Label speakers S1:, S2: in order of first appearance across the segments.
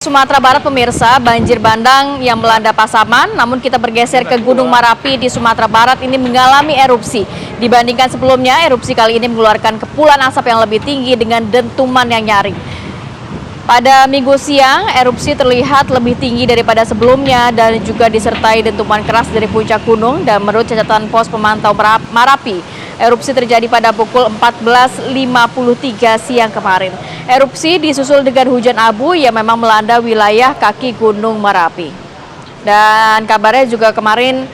S1: Sumatera Barat pemirsa, banjir bandang yang melanda Pasaman, namun kita bergeser ke Gunung Merapi di Sumatera Barat ini mengalami erupsi. Dibandingkan sebelumnya, erupsi kali ini mengeluarkan kepulan asap yang lebih tinggi dengan dentuman yang nyaring. Pada minggu siang, erupsi terlihat lebih tinggi daripada sebelumnya dan juga disertai dentuman keras dari puncak gunung. Dan menurut catatan pos pemantau Merapi, erupsi terjadi pada pukul 14.53 siang kemarin. Erupsi disusul dengan hujan abu yang memang melanda wilayah kaki Gunung Merapi. Dan kabarnya juga kemarin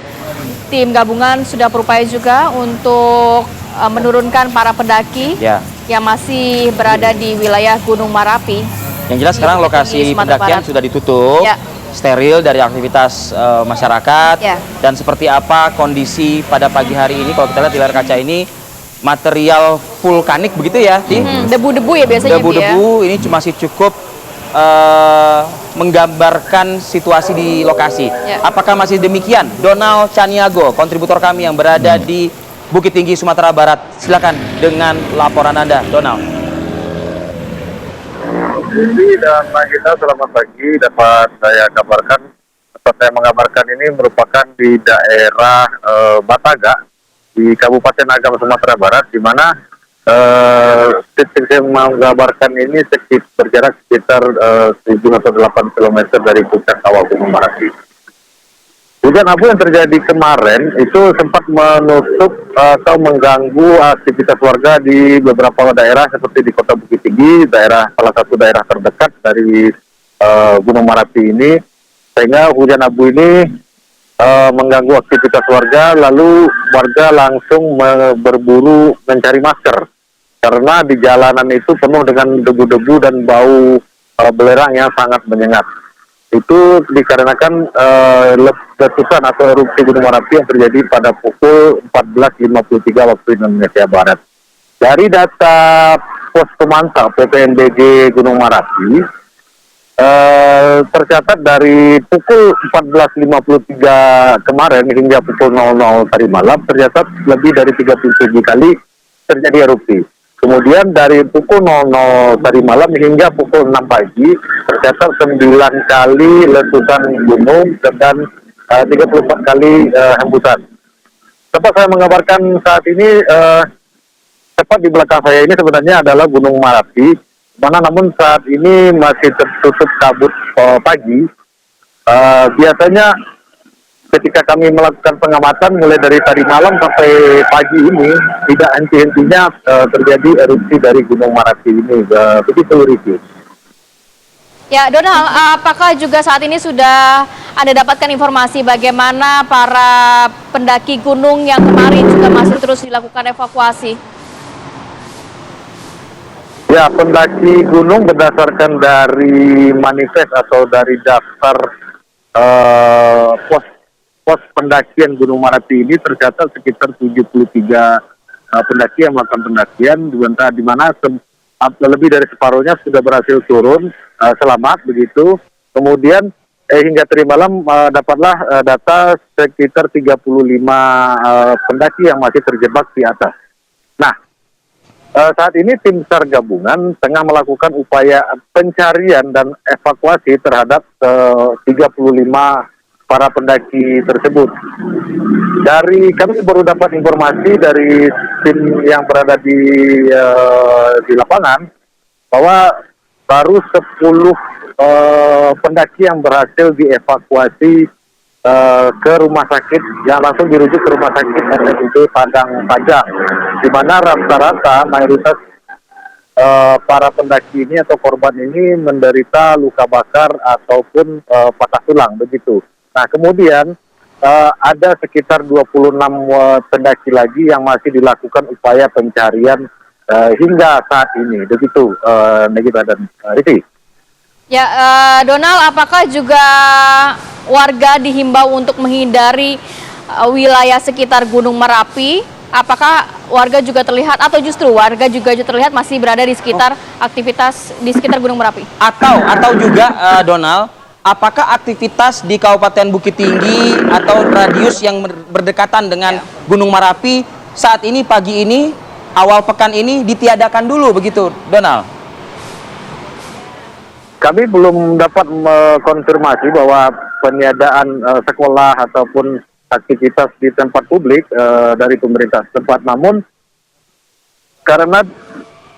S1: tim gabungan sudah berupaya juga untuk menurunkan para pendaki yang masih berada di wilayah Gunung Merapi.
S2: Yang jelas sekarang lokasi pendakian sudah ditutup, steril dari aktivitas masyarakat. Dan seperti apa kondisi pada pagi hari ini, kalau kita lihat di layar kaca ini, material vulkanik begitu ya,
S1: debu-debu ya biasanya.
S2: Debu-debu ini masih cukup menggambarkan situasi di lokasi. Apakah masih demikian? Donald Caniago, kontributor kami yang berada di Bukit Tinggi, Sumatera Barat. Silakan dengan laporan Anda, Donald.
S3: Jadi dan kita selamat pagi, dapat saya kabarkan atau saya mengabarkan ini merupakan di daerah Bataga di Kabupaten Agam, Sumatera Barat, di mana titik yang menggambarkan ini berjarak sekitar 708 km dari puncak kawah Gunung Merapi. Hujan abu yang terjadi kemarin itu sempat menutup atau mengganggu aktivitas warga di beberapa daerah seperti di Kota Bukit Tinggi, salah satu daerah terdekat dari Gunung Merapi ini, sehingga hujan abu ini mengganggu aktivitas warga, lalu warga langsung berburu mencari masker karena di jalanan itu penuh dengan debu-debu dan bau belerang yang sangat menyengat. Itu dikarenakan letusan atau erupsi Gunung Merapi yang terjadi pada pukul 14.53 waktu Indonesia Barat. Dari data pos pemantau PPNBG Gunung Merapi, tercatat dari pukul 14.53 kemarin hingga pukul 00 tadi malam tercatat lebih dari 37 kali terjadi erupsi. Kemudian dari pukul 00 tadi malam hingga pukul 6 pagi tercatat 9 kali letusan gunung dan 34 kali hembusan. Tempat saya mengabarkan saat ini, tepat di belakang saya ini sebenarnya adalah Gunung Merapi, mana namun saat ini masih tertutup kabut pagi. Biasanya ketika kami melakukan pengamatan mulai dari tadi malam sampai pagi ini, tidak henti-hentinya terjadi erupsi dari Gunung Merapi ini. Begitu, Riki.
S1: Ya, Donald, apakah juga saat ini sudah Anda dapatkan informasi bagaimana para pendaki gunung yang kemarin juga masih terus dilakukan evakuasi?
S3: Ya, pendaki gunung berdasarkan dari manifest atau dari daftar pos pendakian Gunung Merapi ini tercatat sekitar 73 pendaki yang melakukan pendakian, di mana lebih dari separuhnya sudah berhasil turun selamat begitu. Kemudian hingga tadi malam dapatlah data sekitar 35 pendaki yang masih terjebak di atas. Nah, saat ini tim SAR gabungan tengah melakukan upaya pencarian dan evakuasi terhadap 35 para pendaki tersebut. Kami baru dapat informasi dari tim yang berada di lapangan bahwa baru 10 pendaki yang berhasil dievakuasi ke rumah sakit, yang langsung dirujuk ke rumah sakit RSUD Padang Panjang, di mana rata-rata mayoritas para pendaki ini atau korban ini menderita luka bakar ataupun patah tulang begitu. Nah, kemudian ada sekitar 26 pendaki lagi yang masih dilakukan upaya pencarian hingga saat ini. Begitu, Negita dan Riti.
S1: Ya, Donald, apakah juga warga dihimbau untuk menghindari wilayah sekitar Gunung Merapi? Apakah warga juga terlihat atau justru warga juga terlihat masih berada di sekitar aktivitas di sekitar Gunung Merapi?
S2: Atau juga Donald, apakah aktivitas di Kabupaten Bukit Tinggi atau radius yang berdekatan dengan Gunung Merapi saat ini, pagi ini, awal pekan ini ditiadakan dulu begitu, Donald?
S3: Kami belum dapat mengkonfirmasi bahwa peniadaan sekolah ataupun aktivitas di tempat publik dari pemerintah setempat. Namun karena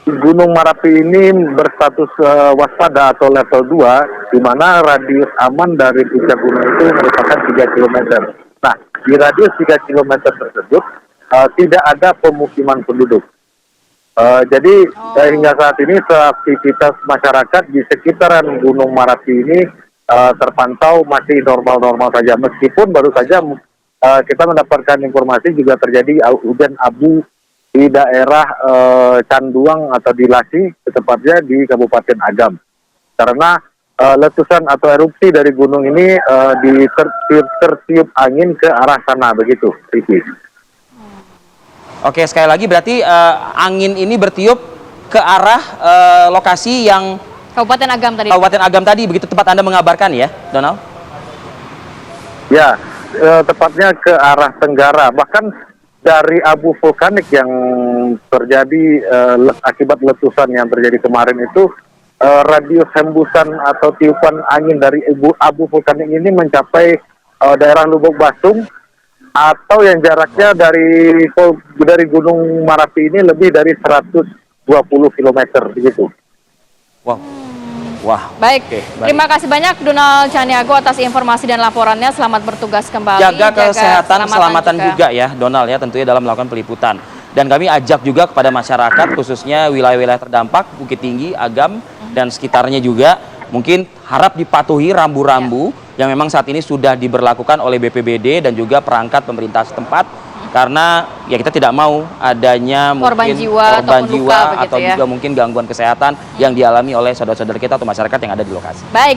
S3: Gunung Merapi ini berstatus waspada atau level 2, di mana radius aman dari puncak gunung itu merupakan 3 km. Nah, di radius 3 km tersebut tidak ada pemukiman penduduk. Jadi hingga saat ini aktivitas masyarakat di sekitaran Gunung Merapi ini terpantau masih normal-normal saja. Meskipun baru saja kita mendapatkan informasi juga terjadi hujan abu di daerah Canduang atau di Lasi, tepatnya di Kabupaten Agam. Karena letusan atau erupsi dari gunung ini tertiup angin ke arah sana, begitu, Riki.
S2: Oke, sekali lagi berarti angin ini bertiup ke arah lokasi yang
S1: Kabupaten Agam tadi.
S2: Kabupaten Agam tadi, begitu tempat Anda mengabarkan ya, Donald?
S3: Ya, tepatnya ke arah tenggara. Bahkan dari abu vulkanik yang terjadi akibat letusan yang terjadi kemarin itu, radius hembusan atau tiupan angin dari abu vulkanik ini mencapai daerah Lubuk Basung, atau yang jaraknya dari Gunung Merapi ini lebih dari 120 km begitu.
S2: Wow. Wah.
S1: Baik.
S2: Oke,
S1: Terima kasih banyak Donald Caniago atas informasi dan laporannya. Selamat bertugas kembali.
S2: Jaga kesehatan, keselamatan juga
S1: juga
S2: ya, Donald ya, tentunya dalam melakukan peliputan. Dan kami ajak juga kepada masyarakat, khususnya wilayah-wilayah terdampak, Bukit Tinggi, Agam, dan sekitarnya juga, mungkin harap dipatuhi rambu-rambu yang memang saat ini sudah diberlakukan oleh BPBD dan juga perangkat pemerintah setempat, karena ya kita tidak mau adanya
S1: korban
S2: mungkin
S1: jiwa
S2: korban
S1: ataupun
S2: jiwa
S1: luka begitu
S2: atau
S1: ya.
S2: juga mungkin gangguan kesehatan yang dialami oleh saudara-saudara kita atau masyarakat yang ada di lokasi.
S1: Baik.